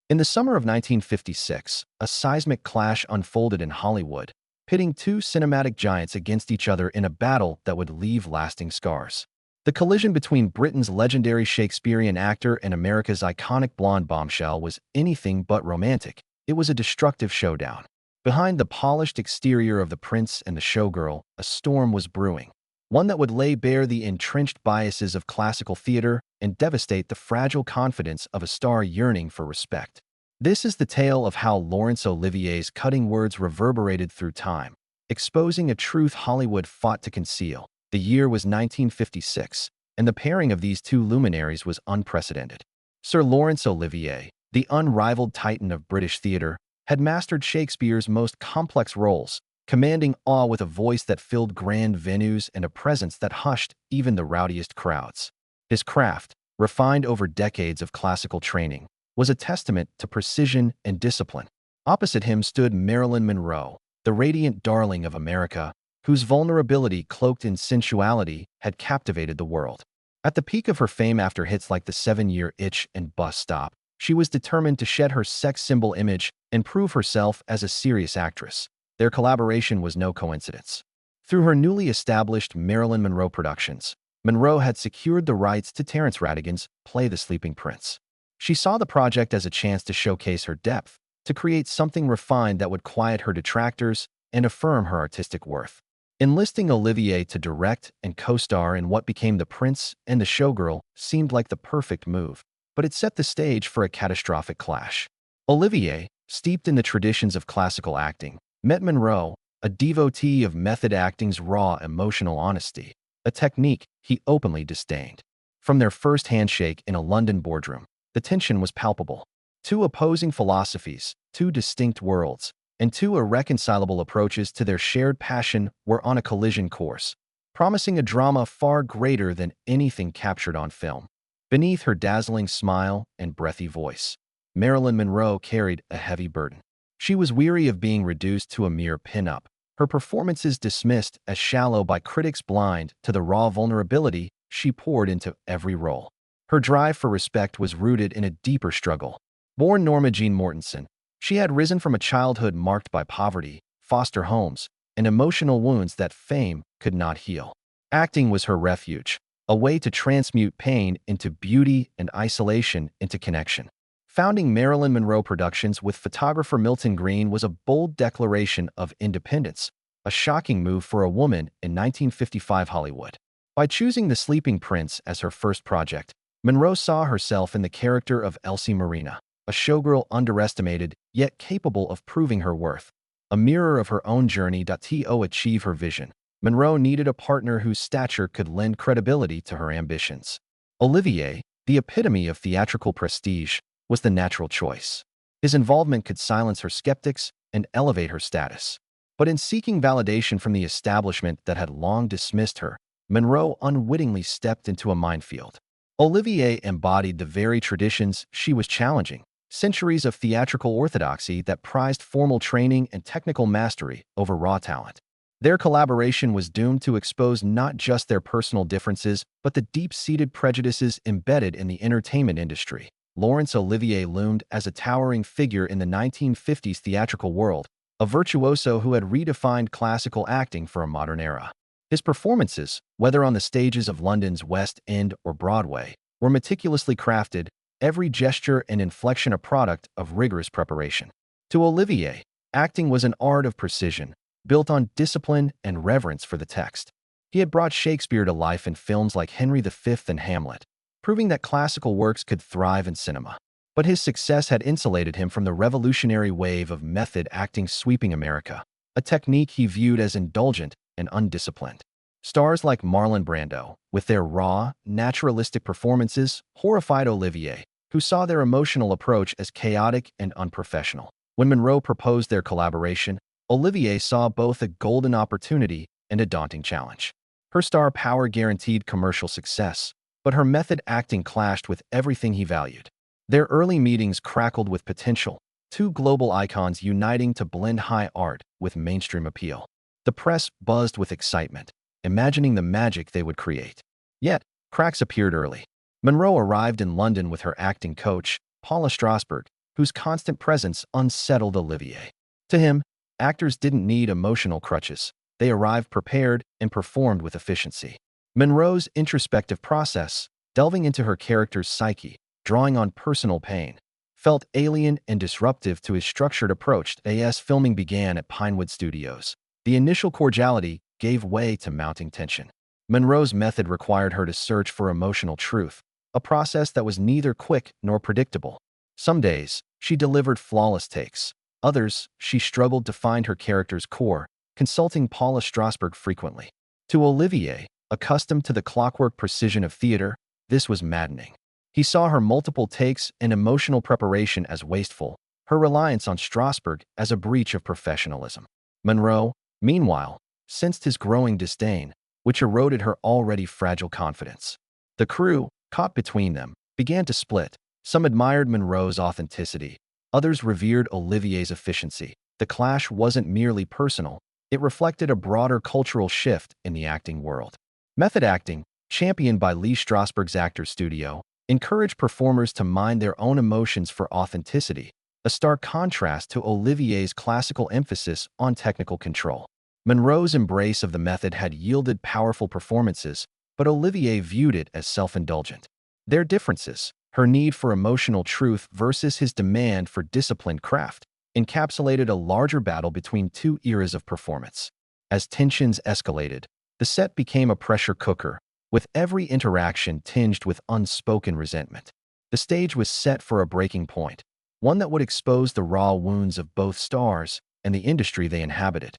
In the summer of 1956, a seismic clash unfolded in Hollywood, pitting two cinematic giants against each other in a battle that would leave lasting scars. The collision between Britain's legendary Shakespearean actor and America's iconic blonde bombshell was anything but romantic. It was a destructive showdown. Behind the polished exterior of the prince and the showgirl, a storm was brewing, one that would lay bare the entrenched biases of classical theater and devastate the fragile confidence of a star yearning for respect. This is the tale of how Laurence Olivier's cutting words reverberated through time, exposing a truth Hollywood fought to conceal. The year was 1956, and the pairing of these two luminaries was unprecedented. Sir Laurence Olivier, the unrivaled titan of British theater, had mastered Shakespeare's most complex roles, commanding awe with a voice that filled grand venues and a presence that hushed even the rowdiest crowds. His craft, refined over decades of classical training, was a testament to precision and discipline. Opposite him stood Marilyn Monroe, the radiant darling of America, whose vulnerability cloaked in sensuality had captivated the world. At the peak of her fame after hits like the 7-Year Itch and Bus Stop, she was determined to shed her sex symbol image and prove herself as a serious actress. Their collaboration was no coincidence. Through her newly established Marilyn Monroe Productions, Monroe had secured the rights to Terence Rattigan's Play the Sleeping Prince. She saw the project as a chance to showcase her depth, to create something refined that would quiet her detractors and affirm her artistic worth. Enlisting Olivier to direct and co-star in what became The Prince and the Showgirl seemed like the perfect move, but it set the stage for a catastrophic clash. Olivier, steeped in the traditions of classical acting, met Monroe, a devotee of method acting's raw emotional honesty, a technique he openly disdained. From their first handshake in a London boardroom, the tension was palpable. Two opposing philosophies, two distinct worlds, and two irreconcilable approaches to their shared passion were on a collision course, promising a drama far greater than anything captured on film. Beneath her dazzling smile and breathy voice, Marilyn Monroe carried a heavy burden. She was weary of being reduced to a mere pin-up, her performances dismissed as shallow by critics blind to the raw vulnerability she poured into every role. Her drive for respect was rooted in a deeper struggle. Born Norma Jean Mortensen, she had risen from a childhood marked by poverty, foster homes, and emotional wounds that fame could not heal. Acting was her refuge, a way to transmute pain into beauty and isolation into connection. Founding Marilyn Monroe Productions with photographer Milton Green was a bold declaration of independence, a shocking move for a woman in 1955 Hollywood. By choosing The Sleeping Prince as her first project, Monroe saw herself in the character of Elsie Marina, a showgirl underestimated yet capable of proving her worth. A mirror of her own journey to achieve her vision, Monroe needed a partner whose stature could lend credibility to her ambitions. Olivier, the epitome of theatrical prestige, was the natural choice. His involvement could silence her skeptics and elevate her status. But in seeking validation from the establishment that had long dismissed her, Monroe unwittingly stepped into a minefield. Olivier embodied the very traditions she was challenging, centuries of theatrical orthodoxy that prized formal training and technical mastery over raw talent. Their collaboration was doomed to expose not just their personal differences, but the deep-seated prejudices embedded in the entertainment industry. Laurence Olivier loomed as a towering figure in the 1950s theatrical world, a virtuoso who had redefined classical acting for a modern era. His performances, whether on the stages of London's West End or Broadway, were meticulously crafted, every gesture and inflection a product of rigorous preparation. To Olivier, acting was an art of precision, built on discipline and reverence for the text. He had brought Shakespeare to life in films like Henry V and Hamlet, proving that classical works could thrive in cinema. But his success had insulated him from the revolutionary wave of method acting sweeping America, a technique he viewed as indulgent and undisciplined. Stars like Marlon Brando, with their raw, naturalistic performances, horrified Olivier, who saw their emotional approach as chaotic and unprofessional. When Monroe proposed their collaboration, Olivier saw both a golden opportunity and a daunting challenge. Her star power guaranteed commercial success, but her method acting clashed with everything he valued. Their early meetings crackled with potential, two global icons uniting to blend high art with mainstream appeal. The press buzzed with excitement, imagining the magic they would create. Yet, cracks appeared early. Monroe arrived in London with her acting coach, Paula Strasberg, whose constant presence unsettled Olivier. To him, actors didn't need emotional crutches. They arrived prepared and performed with efficiency. Monroe's introspective process, delving into her character's psyche, drawing on personal pain, felt alien and disruptive to his structured approach. As filming began at Pinewood Studios, the initial cordiality gave way to mounting tension. Monroe's method required her to search for emotional truth, a process that was neither quick nor predictable. Some days, she delivered flawless takes. Others, she struggled to find her character's core, consulting Paula Strasberg frequently. To Olivier, accustomed to the clockwork precision of theater, this was maddening. He saw her multiple takes and emotional preparation as wasteful, her reliance on Strasberg as a breach of professionalism. Monroe, meanwhile, sensed his growing disdain, which eroded her already fragile confidence. The crew, caught between them, began to split. Some admired Monroe's authenticity. Others revered Olivier's efficiency. The clash wasn't merely personal. It reflected a broader cultural shift in the acting world. Method acting, championed by Lee Strasberg's Actors Studio, encouraged performers to mine their own emotions for authenticity, a stark contrast to Olivier's classical emphasis on technical control. Monroe's embrace of the method had yielded powerful performances, but Olivier viewed it as self-indulgent. Their differences, her need for emotional truth versus his demand for disciplined craft, encapsulated a larger battle between two eras of performance. As tensions escalated, the set became a pressure cooker, with every interaction tinged with unspoken resentment. The stage was set for a breaking point, one that would expose the raw wounds of both stars and the industry they inhabited.